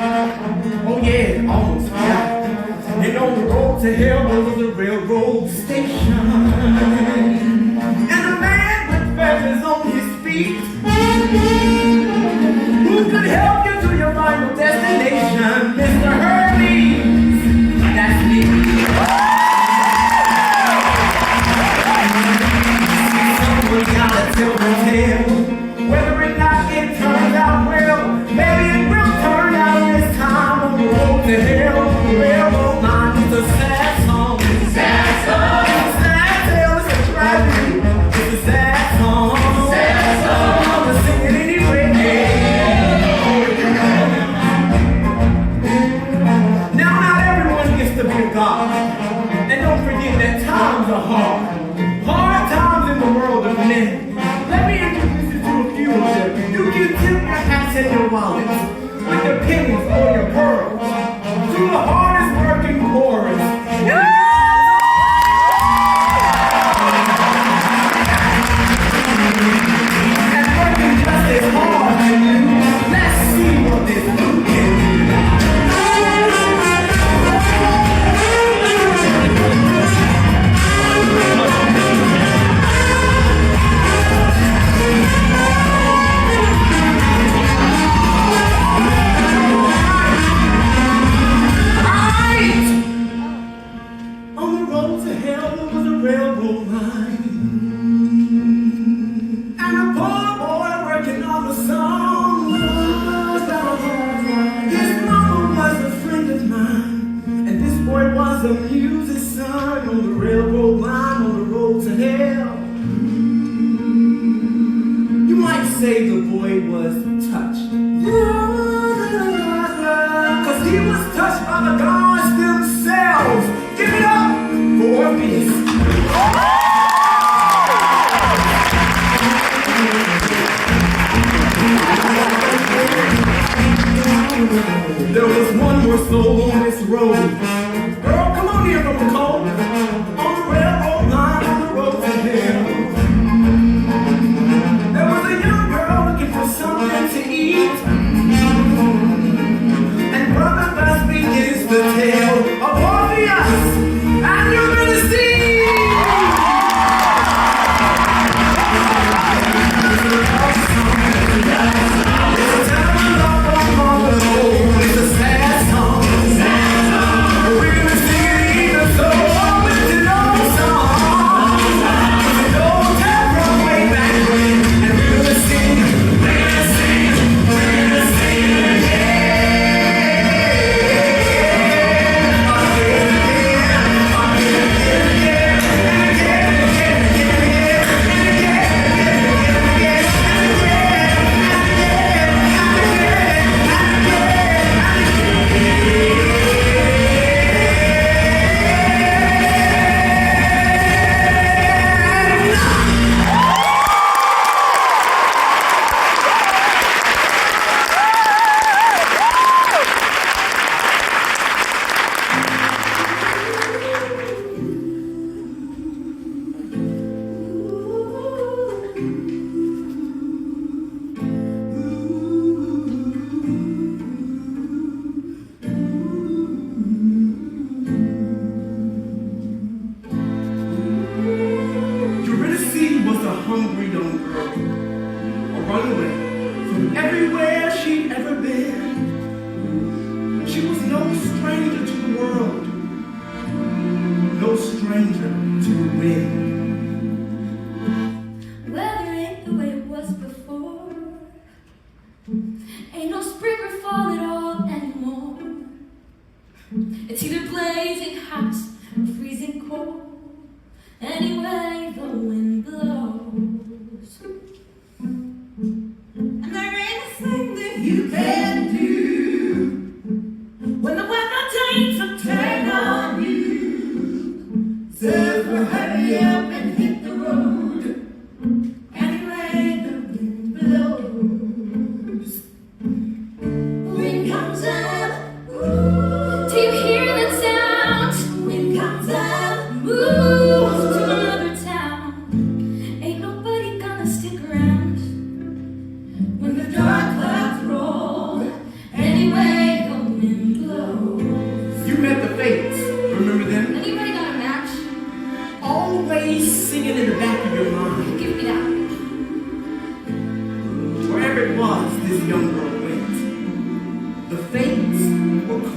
Oh yeah, almost forgot. And on the road to hell there was a railroad station. And a man with feathers on his feet who could help you to your final destination, Mr. Hermes. That's me. Someone gotta tell the tale. Whether or not it turns out well, maybe it will turn out this time on the road to hell. The railroad line is a sad song. Sad song. It's a sad tale, it's a tragedy. It's a sad song. Sad song. I'm gonna sing it anyway. Now not everyone gets to be a god. And don't forget that times are hard. Hard times in the world of men. Let me introduce you to a few of them. You can tip your hats and your wallets with your pennies or your pearls to the hardest working chorus. And working just as hard as you. Let's see what this can do. There was one more soul on this road. Girl, come on here from the cold. On the railroad line, on the road to hell. There was a young girl looking for something to eat. And brother thus begins the tale of Orpheus and Eurydice.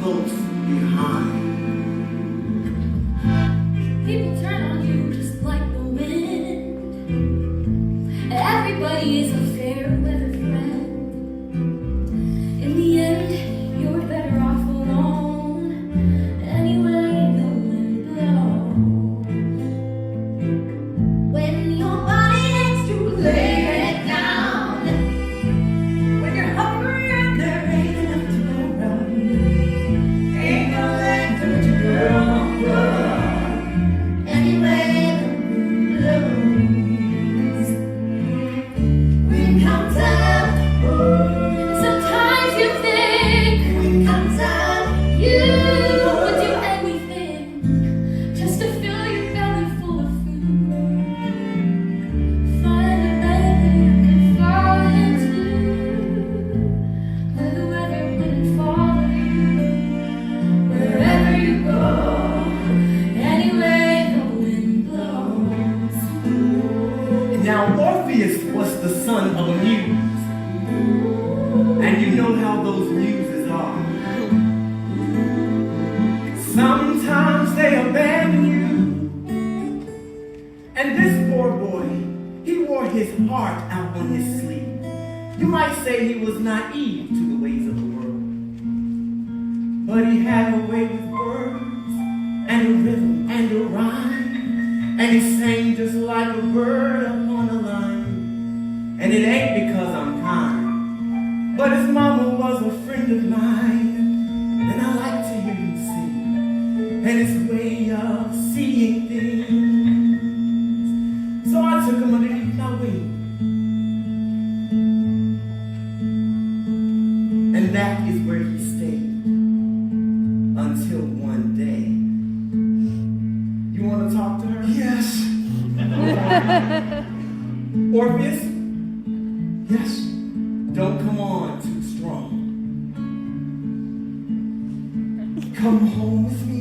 close behind. People turn on you just like the wind. Everybody is a fair weather friend. In the end, you're better off alone. Anyway, the wind blows. When your body aches to lay it down. When you're hungry and there ain't enough to go around. Ain't no length to what your girl won't go. Anyway, the wind blows. Wind comes out. Sometimes you think wind comes out. You would do anything just to fill your belly full of food. Find a bed that you can fall into, where the weather wouldn't follow you. Wherever you go, anyway, the wind blows. Now Orpheus was the son of a muse. And you know how those muses are. Sometimes they abandon you. And this poor boy, he wore his heart out on his sleeve. You might say he was naive to the ways of the world. But he had a way with words, and a rhythm, and a rhyme. And he sang just like a bird upon a line. And it ain't because I'm kind. But his mama was a friend of mine, and I like to hear him sing, and his way of seeing things. So I took him underneath my wing, and that is where he stayed until one day. You want to talk to her? Yes. Orpheus? Yes. Don't come on too strong. Come home with me.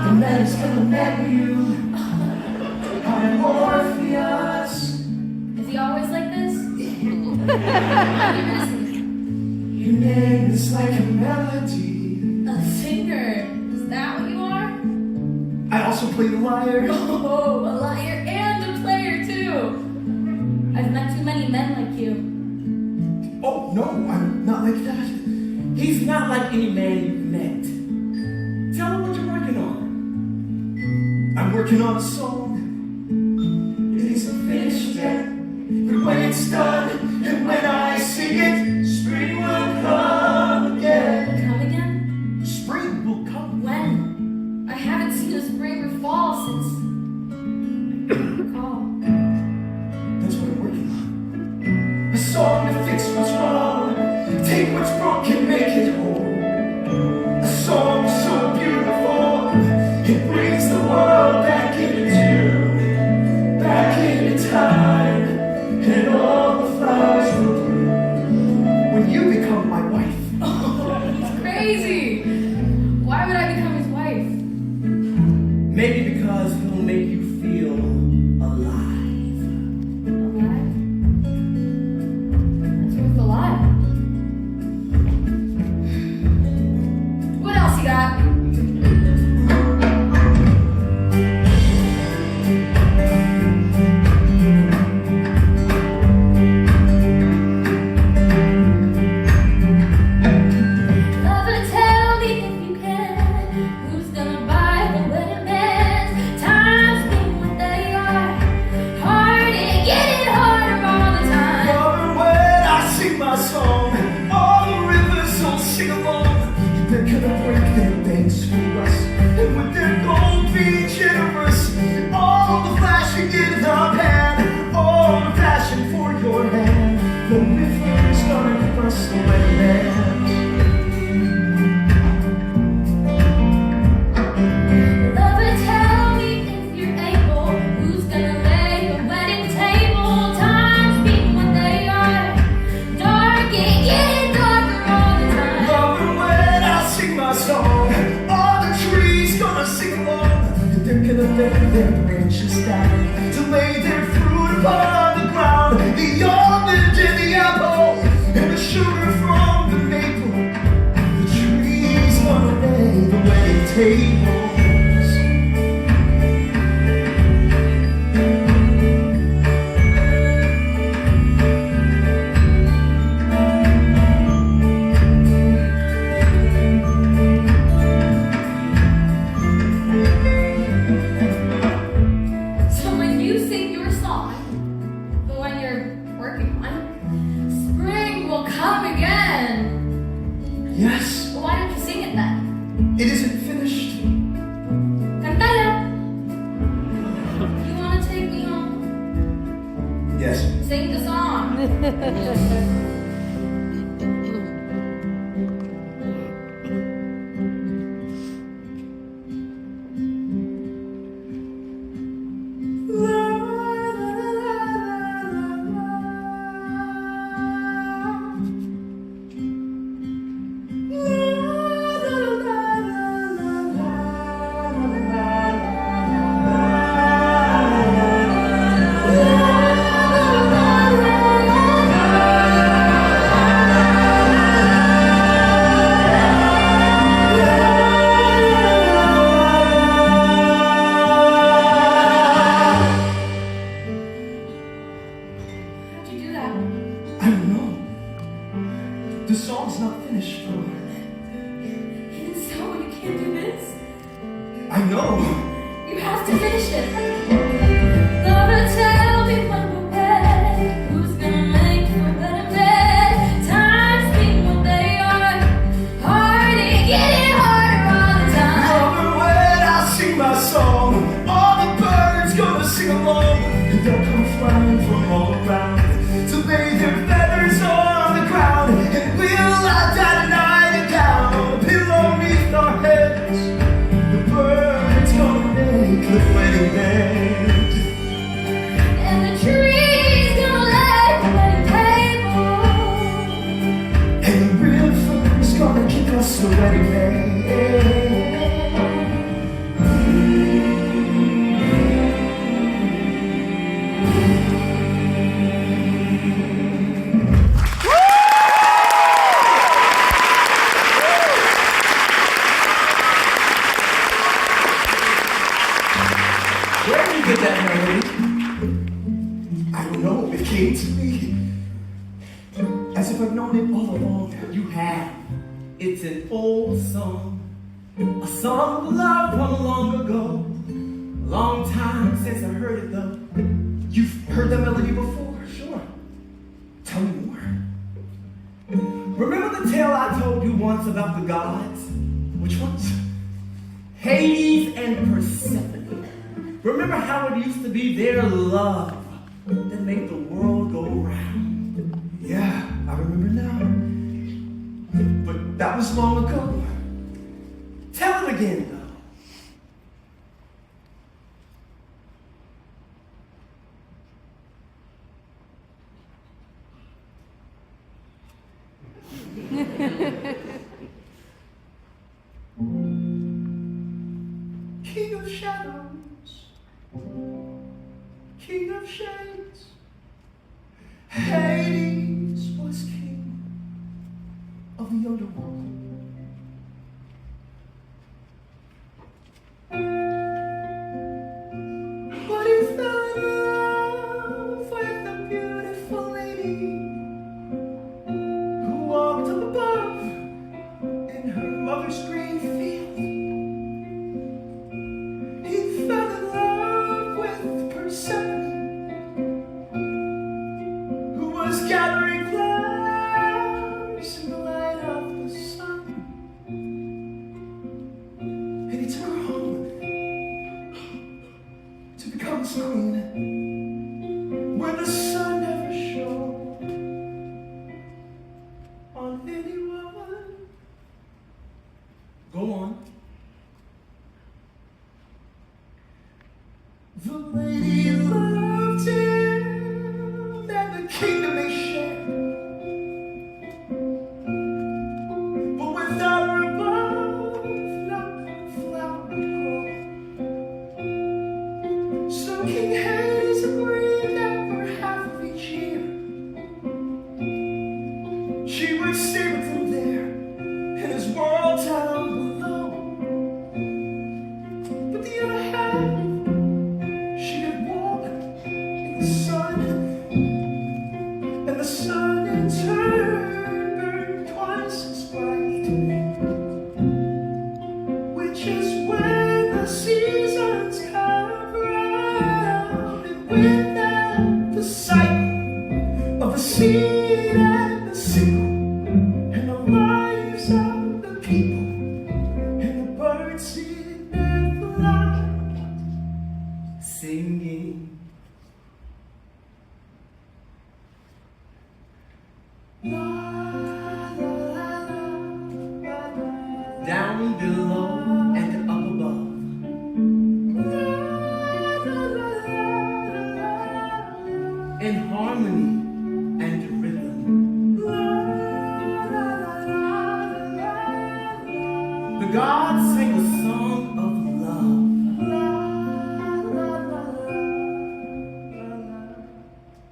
The man's gonna marry you. I'm Orpheus. Is he always like this? Your name is like a melody. A singer. Is that what you are? I also play the lyre. Oh, a liar and a player too. I've met too many men like you. Oh, no, I'm not like that. He's not like any man you've met. Tell him what you're working on. I'm working on a song. It isn't finished yet. But when it's done, and when I sing it, spring will come again. Come again? Spring will come. When? I haven't seen a spring or fall since I can recall. That's what I'm working on. A song to fix what's wrong. Take what's broken, make it whole. A song so beautiful, it brings the world back into tune, back into time, and all the flowers will bloom when you become my wife. Oh, he's crazy. Why would I become his wife? Maybe because he'll make you feel alive. Alive? What's with alive? What else you got? Lover, tell me if you can, who's gonna buy the wedding bands? Times being what they are, hard and getting harder all the time. Lover, when I sing my song, all the rivers will sing along. They're gonna break their banks for us, and with their gold be generous. All the flashing in the pan, all the passion for your hand. The river's gonna give us the wedding band. Lover, tell me if you're able, who's gonna lay the wedding table? Times being what they are, dark and getting darker all the time. Lover, when I sing my song, tables. So when you sing your song, the one you're working on, spring will come again. Yes, Well, why don't you sing it then? it isn't finished. Cantala. You wanna take me home? Yes. Sing the song. How'd you do that? I don't know. The song's not finished, though. And so you can't do this. I know. You have to finish it. Lover, tell me when we're wed. Who's gonna make you a better bed? Times being what they are. Hard and getting harder all the time. Lover, when I sing my song, all the birds gonna sing along. And they'll come flying from all around to lay their feathers on the ground. And we'll lie down tonight and down, a pillow beneath our heads. The birds gonna make the wedding bed. And the trees gonna lay the wedding table. And the river's gonna give us the wedding bed. Where did you get that melody? I don't know, it came to me. As if I've known it all along. You have. It's an old song. A song of love from long ago. Long time since I heard it though. You've heard that melody before? Sure. Tell me more. Remember the tale I told you once about the gods? Which ones? Hades and Persephone. Remember how it used to be their love that made the world go round? Yeah, I remember now. But that was long ago. Tell it again though. King of shadows, king of shades, Hades was king of the underworld. But he fell in love with a beautiful lady who walked up above in her mother's green field. He fell in love with Persephone, who was gathering flowers in the light of the sun. And he took her home to become his queen, where the sun never shone on anyone. Go on. The lady loved him, and the kingdom they shared. But without her above, not a flower would grow. So King Hades agreed that for half of each year, she would stay with him there in his world town below. people, and the birds sing and fly, singing. Down below and up above. In harmony and rhythm. The gods sang a song of love.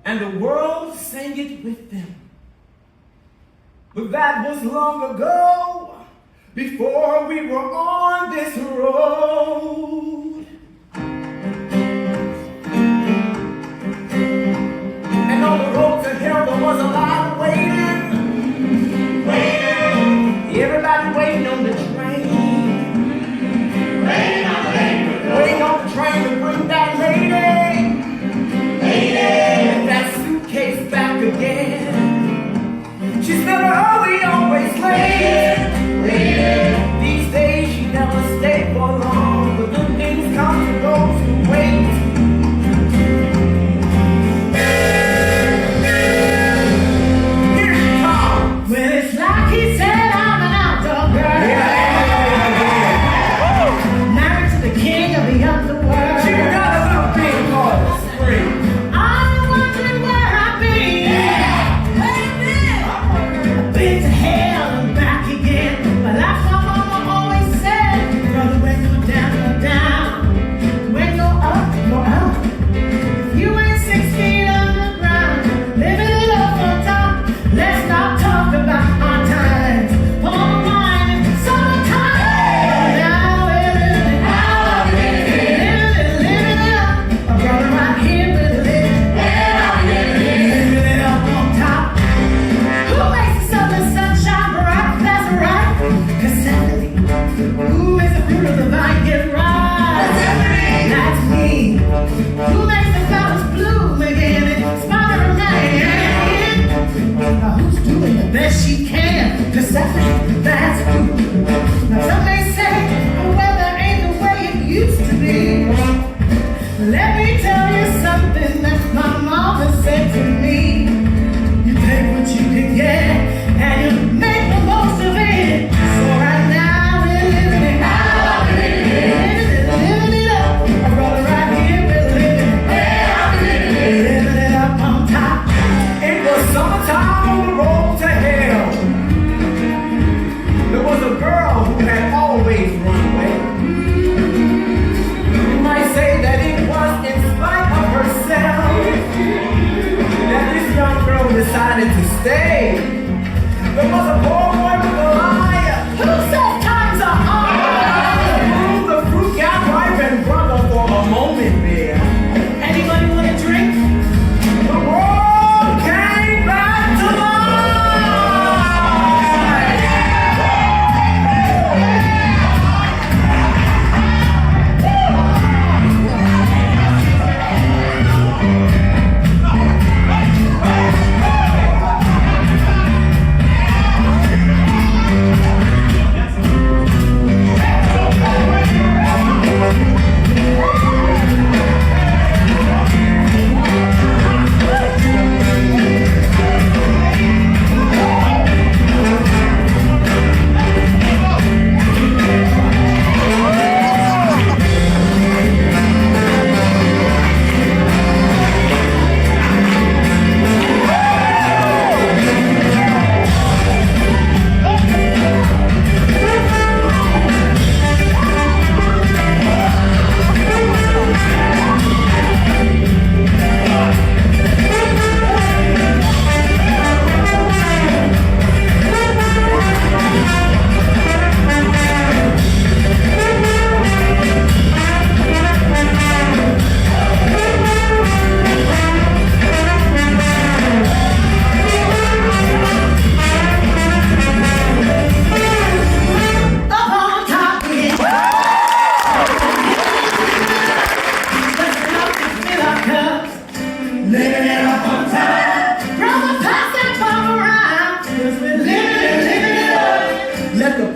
And the world sang it with them. But that was long ago, before we were on this road. And on the road to hell there was a lot of waiting. Everybody waiting on the train. Waiting on the train to bring that lady. And that suitcase back again. She's never early, always late. These days she never stayed for long. But good things come to those who wait. Here she comes. Well, it's like he said, I'm an outdoor girl. Married to the king of the underworld. She got a little thing called spring. I'm wondering where I've been. Been to hell and back again. But like my mama always said, brother, when you're down, you're down. When you're up, you're up. If you ain't 6 feet underground, living it up on top. Let's not talk about our times. Palm wine and summertime. Now we're living it up. A brother right here with a living it up on top. Who makes the sun and sunshine bright? That's right. Persephone. Who makes the fruit of the vine get ripe? That's me. Who makes the flowers bloom again and smile man? Now who's doing the best she can? Persephone, that's who. Now some may say the weather ain't the way it used to be. Let me tell you something that my mama said to me. You take what you can get and you make the most of it. So right now we're living it up. Living it up. A brother right here, we're living it up on top. It was summertime on the road to hell. There was a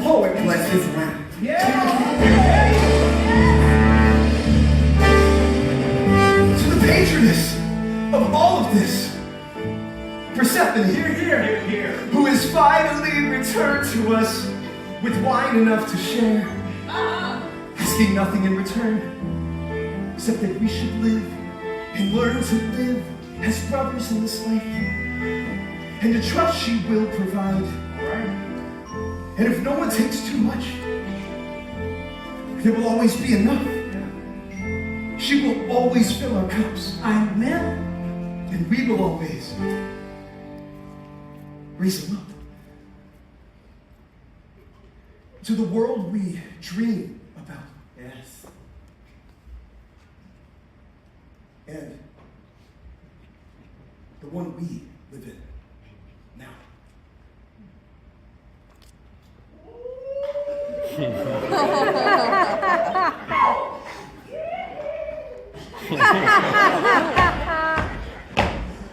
poet bless his rhyme. To the patroness of all of this, Persephone, Here. who is finally returned to us with wine enough to share, asking nothing in return, except that we should live and learn to live as brothers in this life, and to trust she will provide. And if no one takes too much, there will always be enough. She will always fill our cups. I will. And we will always raise them up. To the world we dream about. Yes. And the one we live in now.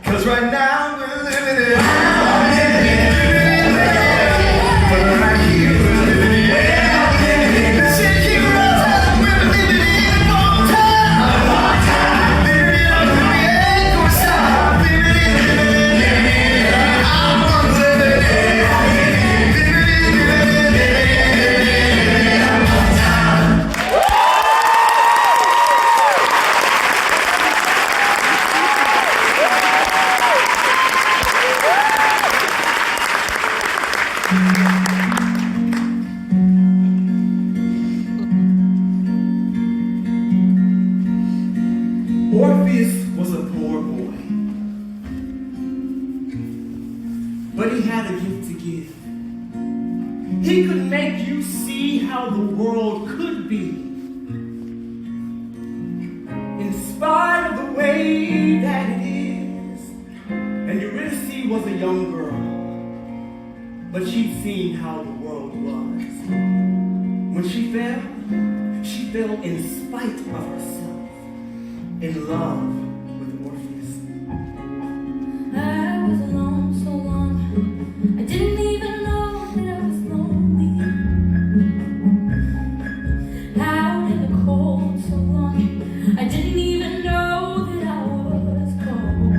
Cause right now we're living it up. But right here we're living it up. Take you up, we're living it all time. Living it up, we ain't gonna stop. Living it, I'm gonna live it. Living it all time. Orpheus was a poor boy, but he had a gift to give. He could make you see how the world could be, in spite of the way that it is. And Eurydice was a young girl, but she'd seen how the world was. When she fell in spite of herself, in love with Orpheus. I was alone so long, I didn't even know that I was lonely. Out in the cold so long, I didn't even know that I was cold.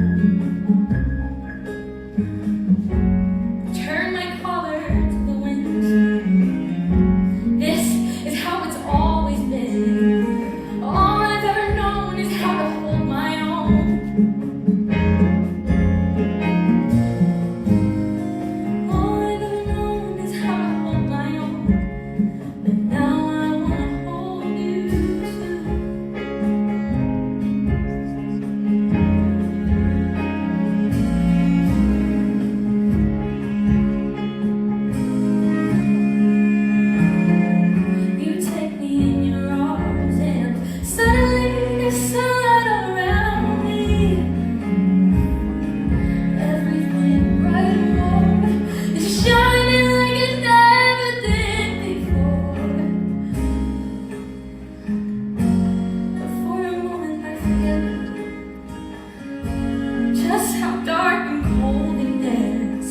Turn my collar to the wind. This is how it's always been. All I've ever known is how to hold my own. All I've ever known is how to hold my own. But now I wanna hold you too. You take me in your arms and suddenly there's sun around me. Everything bright and warm is shining like it never did before. But for a moment I forget just how dark and cold it gets.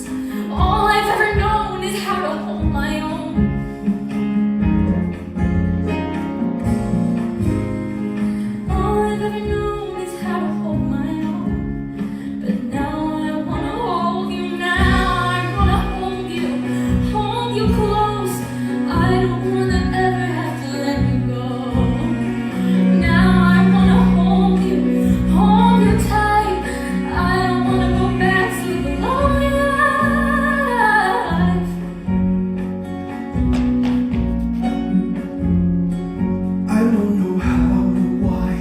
All I've ever known is how to hold my own. All I've ever known is how to hold my own. But now I wanna hold you. Now I wanna hold you close. I don't wanna ever have to let you go. Now I wanna hold you tight. I don't wanna go back to the lonely life. I don't know how or why.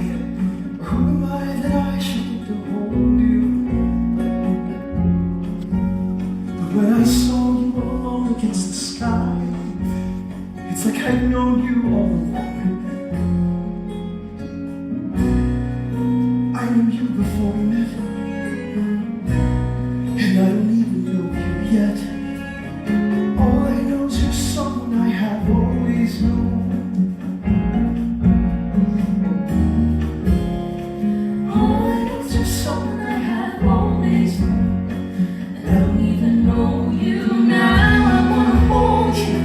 Who am I that I should get to hold you? But when I saw you alone against the sky, it's like I'd known you all along. I knew you before we met, and I don't even know you yet. All I know is you're someone I have always known. All I know is you're someone I have always known. And I don't even know you now. I wanna hold you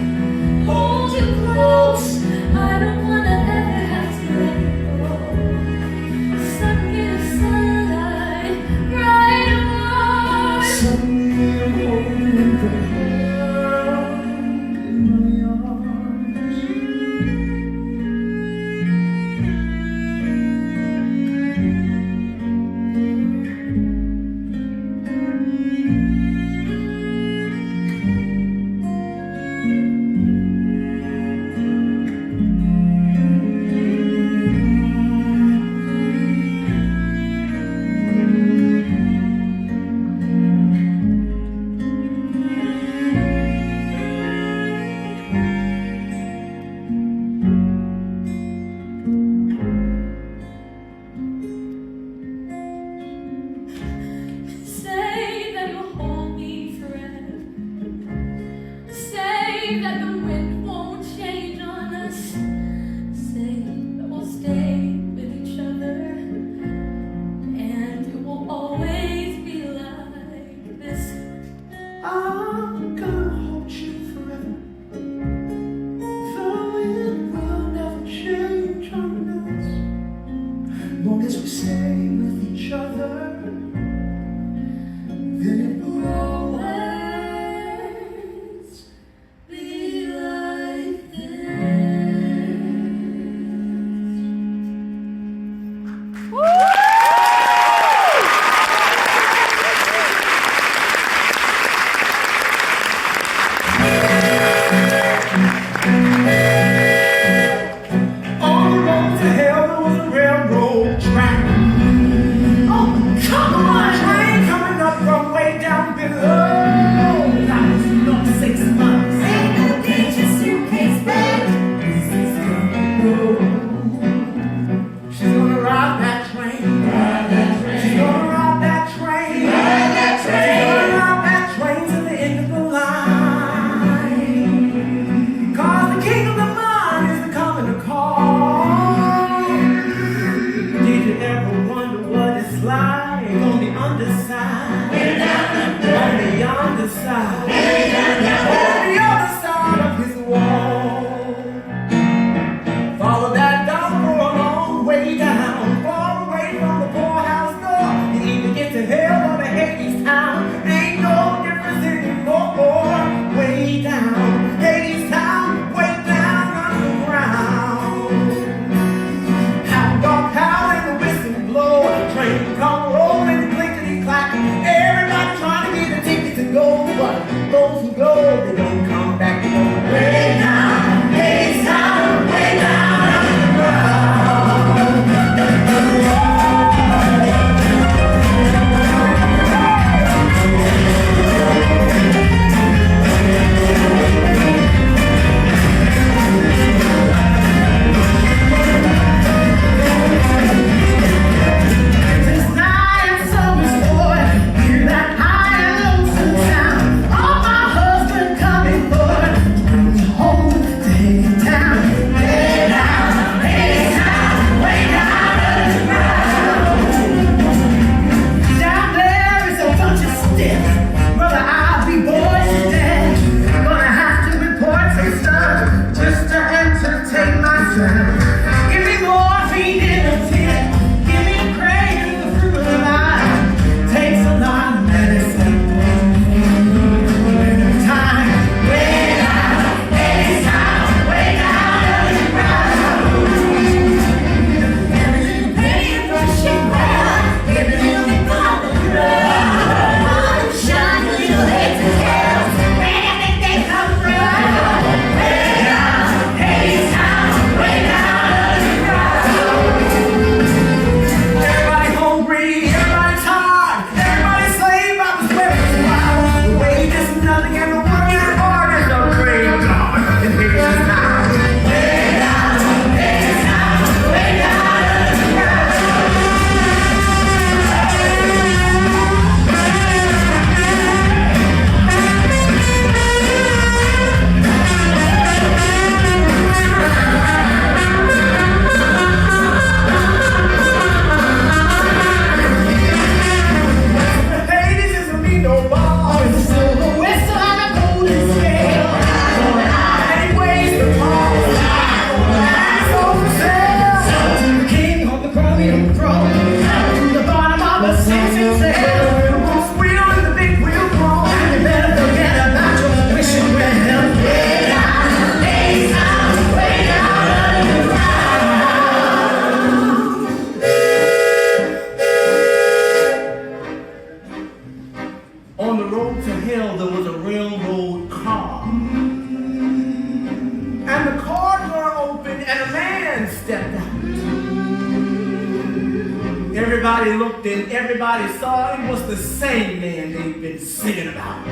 Everybody looked and everybody saw it was the same man they'd been singing about.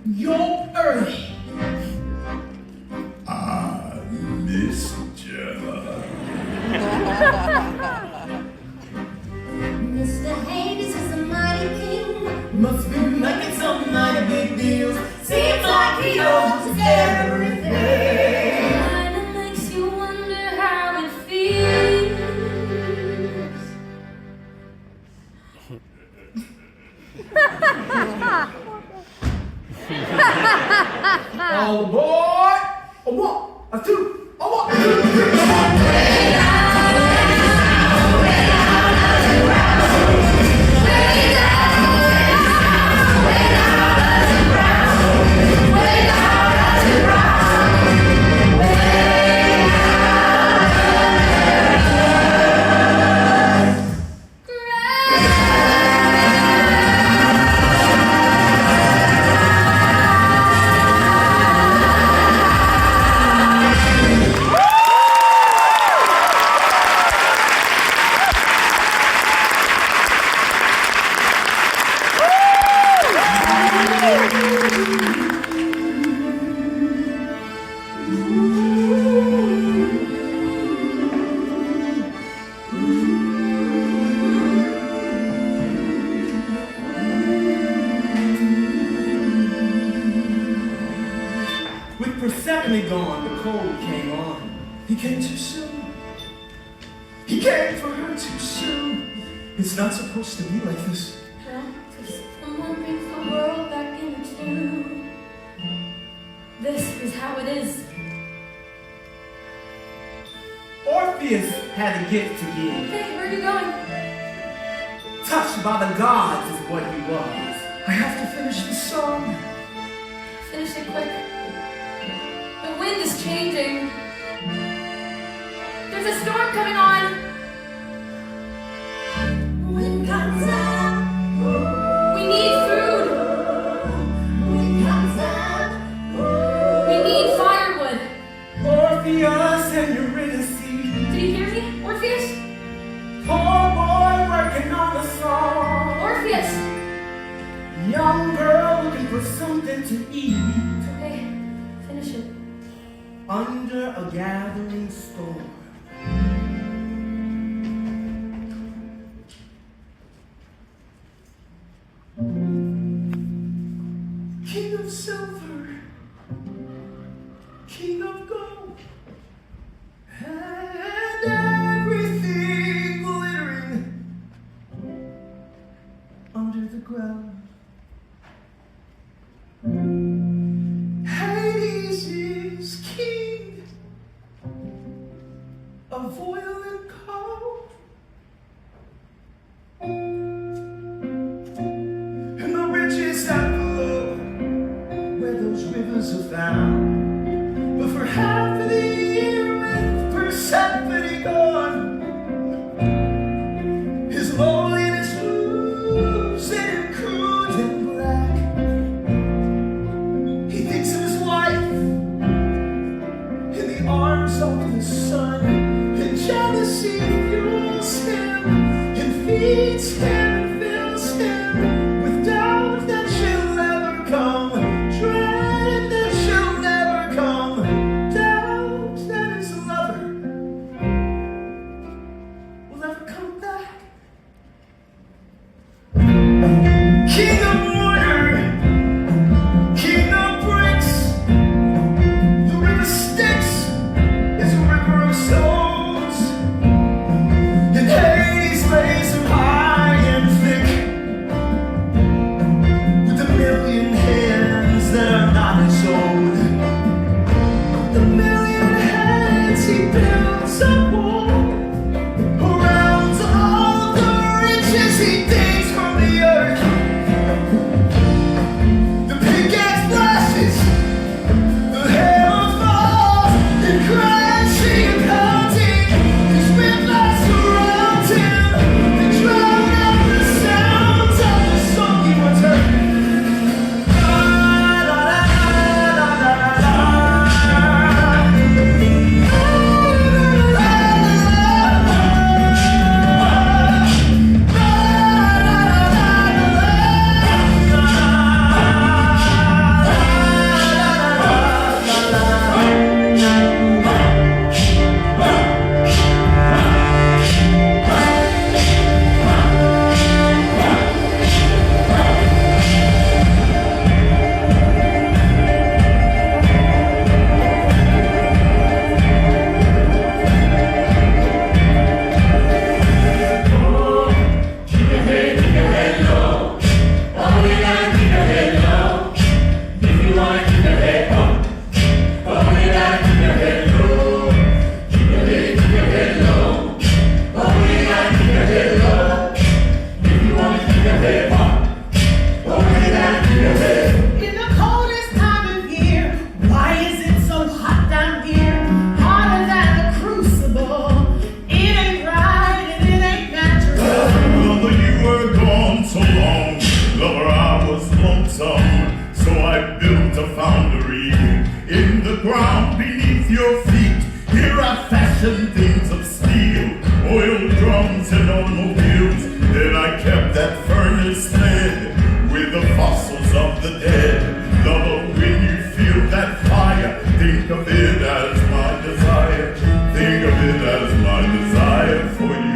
You're early. I missed you. Mr. Hades is a mighty king. Must be making some mighty big deals. Seems like he owns everything. Kinda makes you wonder how it feels. All aboard! A one, a two, a one, a two, three, a one. With Persephone gone, the cold came on. He came too soon. He came for her too soon. It's not supposed to be like this. Well, till someone brings the world back into tune. This is how it is. Orpheus had a gift to give. Hey, where are you going? Touched by the gods is what he was. I have to finish the song. Finish it quick. The wind is changing. There's a storm coming on. Wind comes out. We need food. Wind comes out. We need firewood. Orpheus and Eurydice. Did you hear me? Orpheus? Poor boy working on the song. Orpheus! Young girl looking for something to eat. Okay, finish it. Under a gathering storm. King of silver, king of gold, and everything glittering under the ground. Hades is king of oil and coal, and the riches that flow where those rivers are found. But for half of the year with Persephone gone, his loneliness oozing and crude and black. He thinks of his wife in the arms of the sun and beneath your feet. Here I fashion things of steel, oil drums and automobiles. Then I kept that furnace lit with the fossils of the dead. Lover, when you feel that fire, think of it as my desire. Think of it as my desire for you.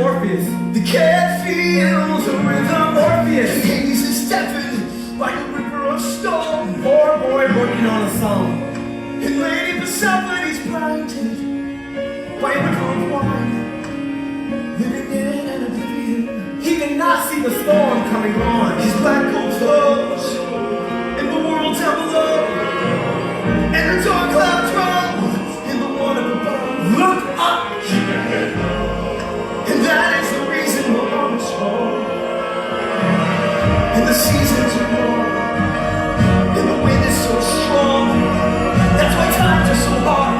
Orpheus, the cat feels the rhythm. Orpheus, and Hades is stepping like a river of stone. Poor boy working on a song. And Lady Persephone's blinded by a river of wine, living in an oblivion. He cannot see the storm coming on. His black coat flows in the world down below, and the dark clouds roll in the water above. Look up! And that is the reason we're on the shore. And the seasons are warm, and the wind is so strong. That's why times are so hard.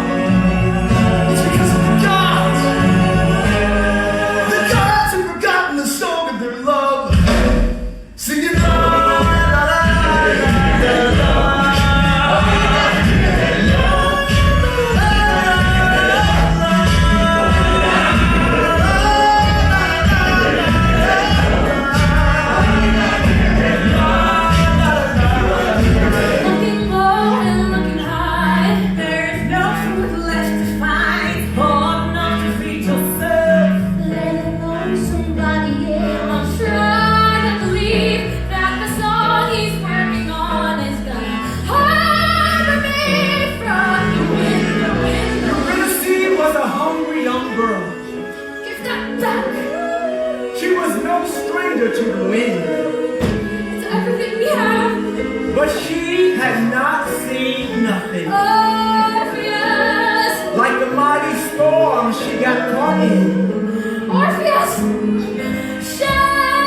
It's because of the gods. The gods have forgotten the song of their love, singing la la la la la la. To the wind. It's everything we have. But she had not seen nothing. Orpheus! Like the mighty storm she got caught in. Orpheus! Shelter!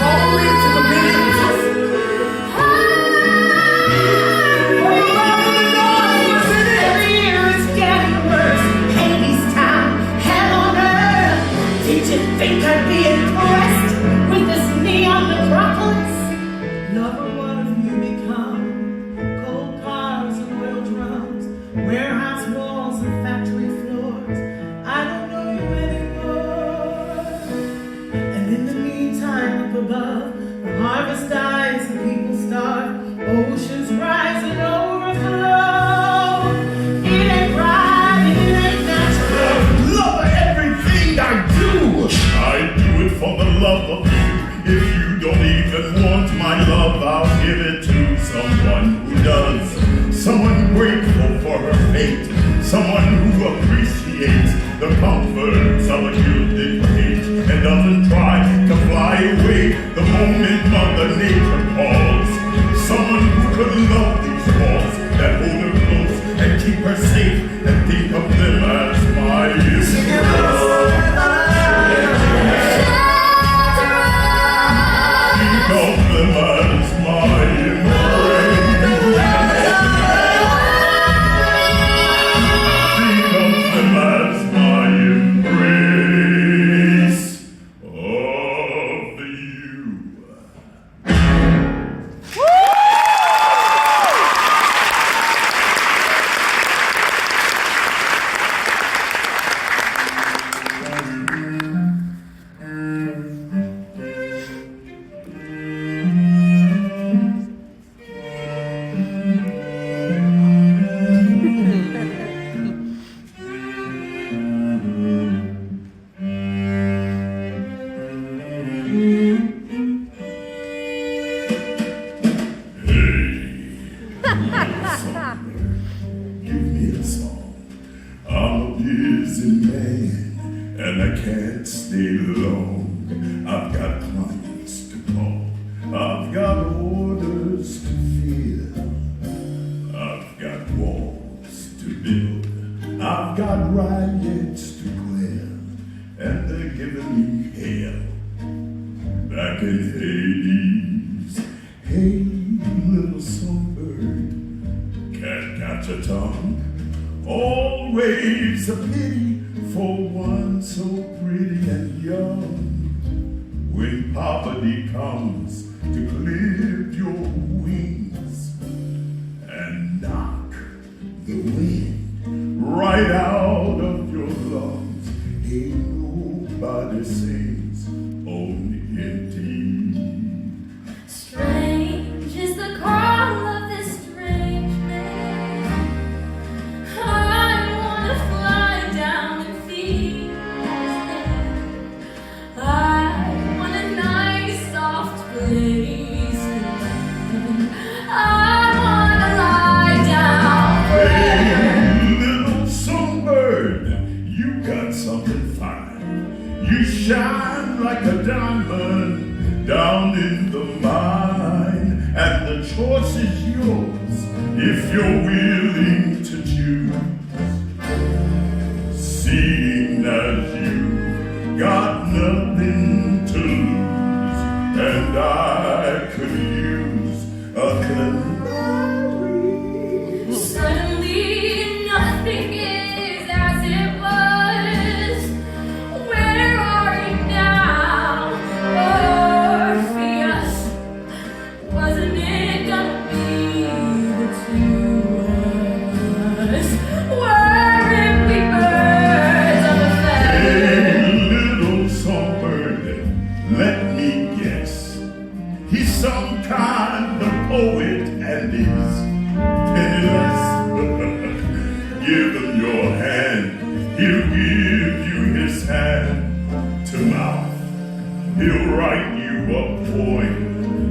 Only to the winds. For the love of the gods was in it. Every year it's getting worse. Hades town, hell on earth. Did you think I'd be impressed with this neon necropolis? Lover, what have you become? Cold cars and oil drums, warehouse walls and factory floors. I don't know you anymore. appreciates the comforts of a gilded cage and doesn't try to fly away the moment Mother Nature calls. Someone who could love these walls that hold her close and keep her safe and think of them as my embrace. Think of them as my embrace. Think of them as my embrace of you. Give me a song. I'm a busy man and I can't stay long. I've got clients to call. I've got orders to fill. I've got walls to build. I've got riots to clear. And they're giving me hell back in Hades. Hey, little songbird, can't catch a tongue. Always a pity for one so pretty and young. When poverty comes to clip your wings and knock the wind right out of your lungs, ain't nobody sings, only empty. Strange is the call of this strange man. I wanna fly down and feel his hand. I want a nice soft place. I wanna lie down Hey, little songbird, you got something fine. You shine like a diamond down in the mine, and the choice is yours if you're willing to choose. Seeing as you've got nothing to lose, and I could use a canary. Suddenly nothing is as it was. Where are you now, Orpheus? Wasn't it gonna be the two of us? Weren't we birds of a feather? Hey, little songbird, let me guess. He's some kind of poet and he's penniless. Give him your hand, he'll give you his hand to mouth. He'll write you a poem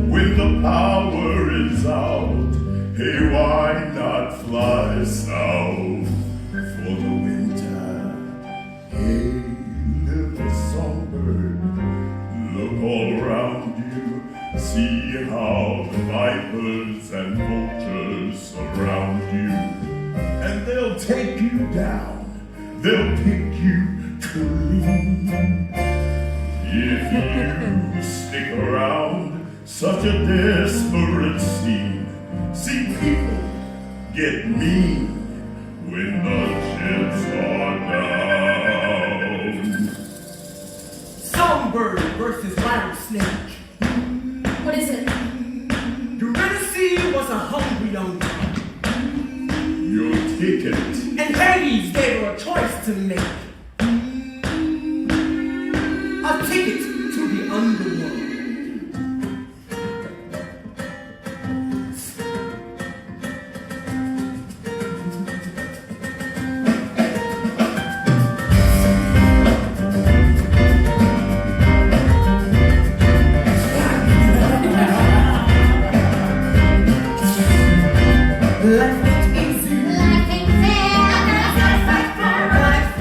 when the power is out. Hey, why not fly south for the winter? Hey, little songbird, look all around you. See how the vipers and vultures surround you. And they'll take you down, they'll pick you clean. If you stick around such a desperate scene, see people get mean when the chips are down. Songbird versus rattlesnake. What is it? Eurydice was a hungry young girl, Your ticket. and Hades gave her a choice to make. A ticket to the underworld. Life ain't easy. Life ain't fair. I gotta fight for life.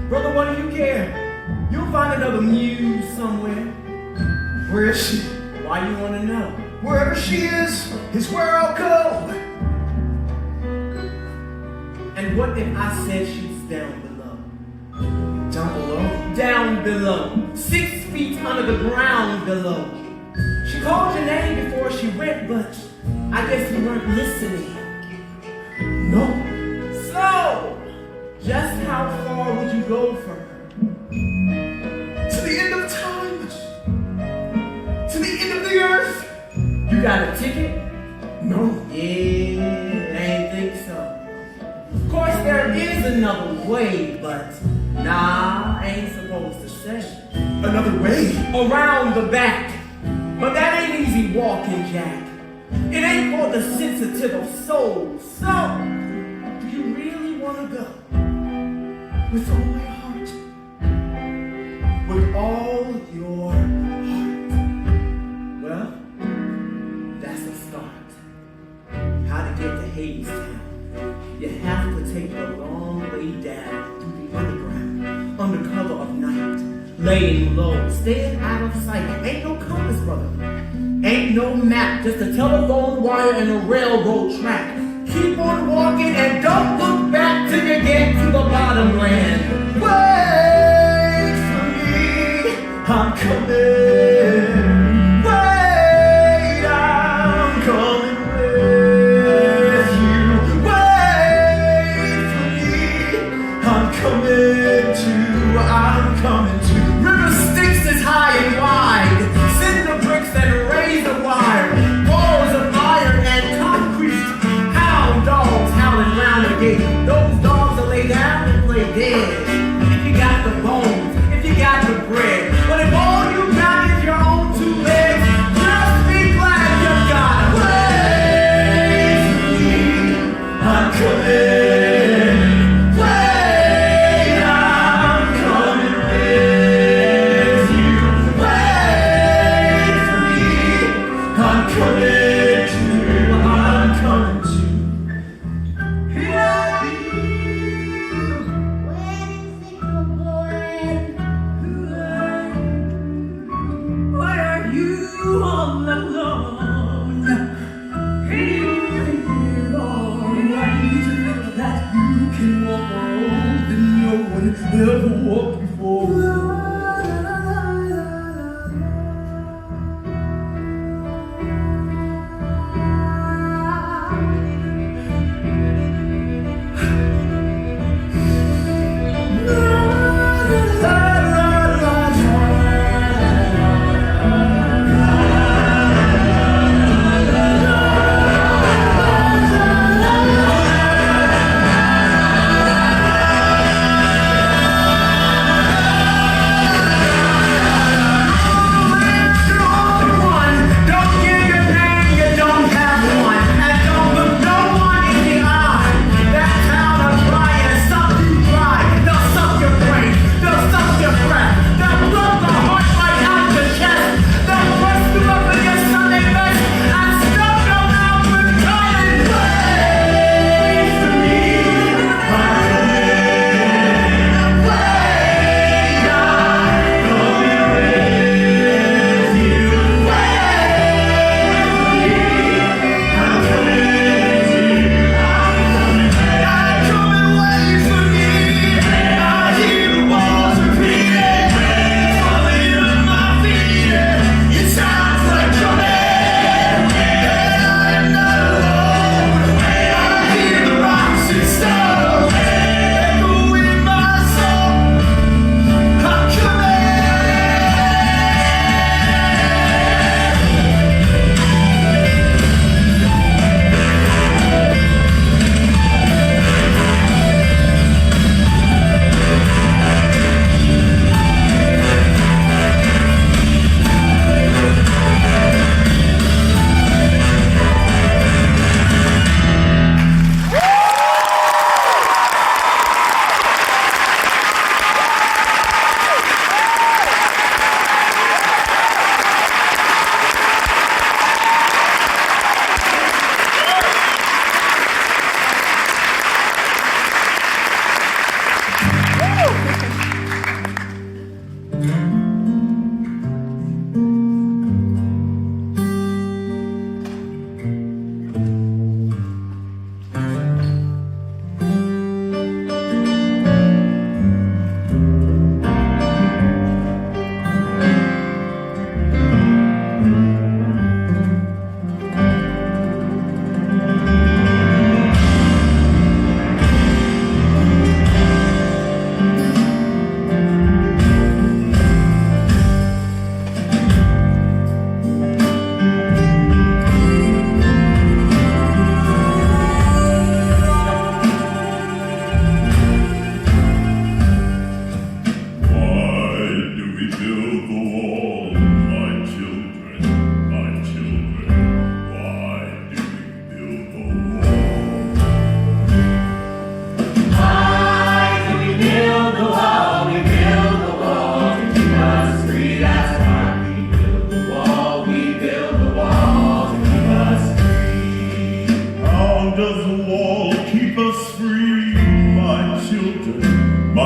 Brother, what do you care? You'll find another muse somewhere. Where is she? Why you want to know? Wherever she is where I'll go. And what if I said she's down below? Down below? Down below. 6 feet under the ground below. She called your name before she went, but I guess you weren't listening. No. So, just how far would you go for her? To the end of time. To the end of the earth. You got a ticket? No. Yeah, I ain't think so. Of course, there is another way, but nah, I ain't supposed to say. Another way? Around the back. But that ain't easy walking, Jack. It ain't for the sensitive of soul. So, do you really want to go? With all my heart. With all your heart. Well, that's a start. How to get to Hadestown? You have to take the long way down through the underground, under cover of night, laying low, staying out of sight. Ain't no compass, brother. Ain't no map, just a telephone wire and a railroad track. Keep on walking and don't look back till you get to the bottom land. Wait for me, I'm coming. Wait, I'm coming with you. Wait for me, I'm coming too. River Styx is high and wide, cinder bricks and razor wire, walls of iron and concrete, hound dogs howling round the gate. Those dogs will lay down and play dead. If you got the bones, if you got the bread, but if all you got is your own 2 legs, just be glad you got 'em. Wait for me, I'm coming. Never walked before.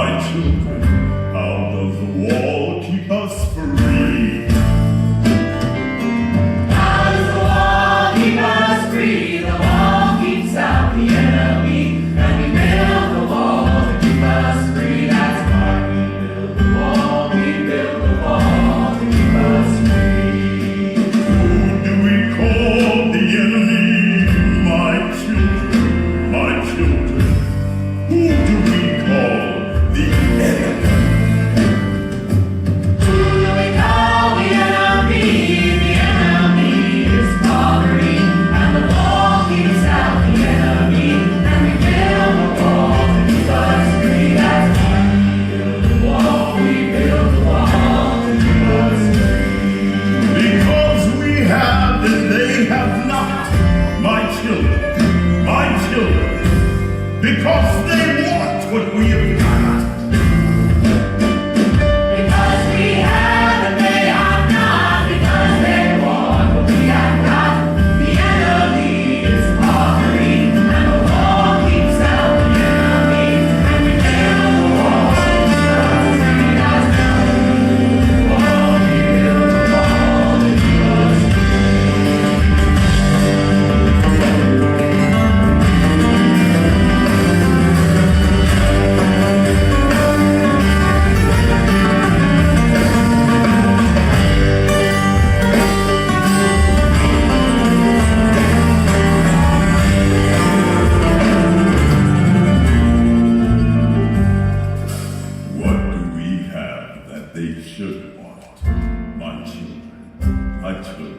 my children, how does the wall keep us free? How does the wall keep us free? The wall keeps out the enemy, and we build the wall to keep us free. That's why we build the wall. We build the wall to keep us free. Who do we call the enemy? My children, my children. Who do we call the enemy? Who do we call the enemy? The enemy is poverty, and the wall keeps out the enemy, and we build the wall to keep us free. That's why we build the wall. We build the wall to keep us free. Because we have and they have not, my children, my children. Because they want what we have got. Because we have and they have not, because they want what we have got. The enemy is poverty, and the wall keeps out the enemy, and we build the wall to keep us free. That's why we build the wall. We build the wall to keep us What do we have that they should want? My children, my children.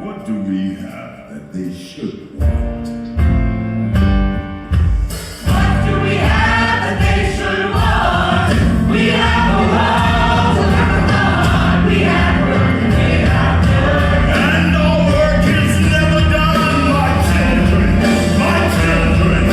What do we have that they should want? What do we have that they should want? We have a wall to look upon. We have work and they have done. And our work is never done, my children, my children.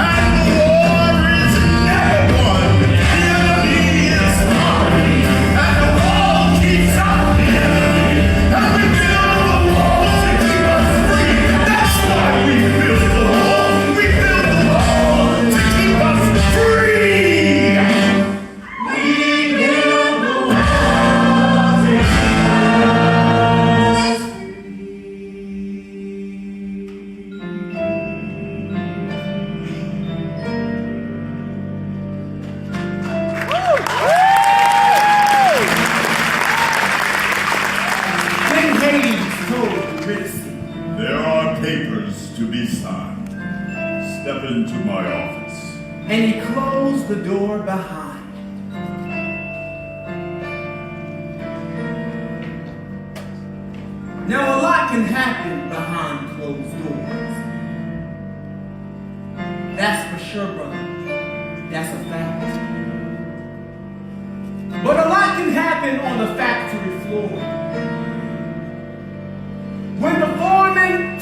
And the war is never won. The enemy is poverty, and the wall keeps out the enemy. And we build the wall to keep us free. That's why we build the wall. We build the wall to keep us free. We build the wall to keep us When Hades told Eurydice, There are papers to be signed. Step into my office. and he closed the door behind. Now a lot can happen behind closed doors. That's for sure, brother. That's a fact. But a lot can happen on the factory floor. When the foreman